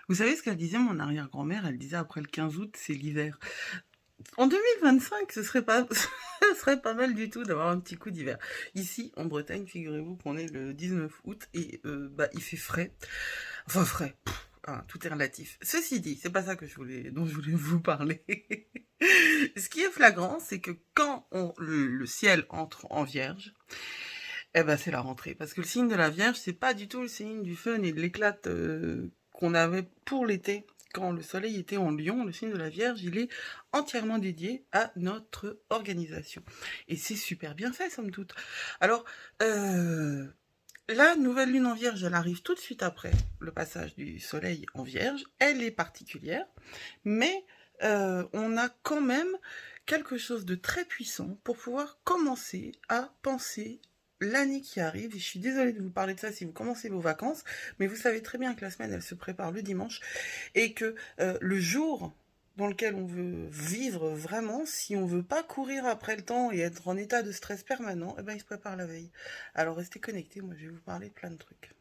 Vous savez ce qu'elle disait, mon arrière-grand-mère? Elle disait après le 15 août, c'est l'hiver. En 2025, ce serait pas, ce serait pas mal du tout d'avoir un petit coup d'hiver. Ici, en Bretagne, figurez-vous qu'on est le 19 août et bah, il fait frais. Enfin, frais. Hein, tout est relatif. Ceci dit, c'est pas ça que dont je voulais vous parler. Ce qui est flagrant, c'est que quand le ciel entre en vierge, eh ben c'est la rentrée. Parce que le signe de la Vierge, c'est pas du tout le signe du fun et de l'éclate qu'on avait pour l'été. Quand le soleil était en Lion, le signe de la Vierge, il est entièrement dédié à notre organisation. Et c'est super bien fait, somme toute. Alors, euh, la nouvelle lune en Vierge, elle arrive tout de suite après le passage du soleil en Vierge. Elle est particulière, mais on a quand même quelque chose de très puissant pour pouvoir commencer à penser l'année qui arrive. Et je suis désolée de vous parler de ça si vous commencez vos vacances, mais vous savez très bien que la semaine, elle se prépare le dimanche et que le jour dans lequel on veut vivre vraiment, si on veut pas courir après le temps et être en état de stress permanent, eh ben, il se prépare la veille. Alors restez connectés, moi je vais vous parler de plein de trucs.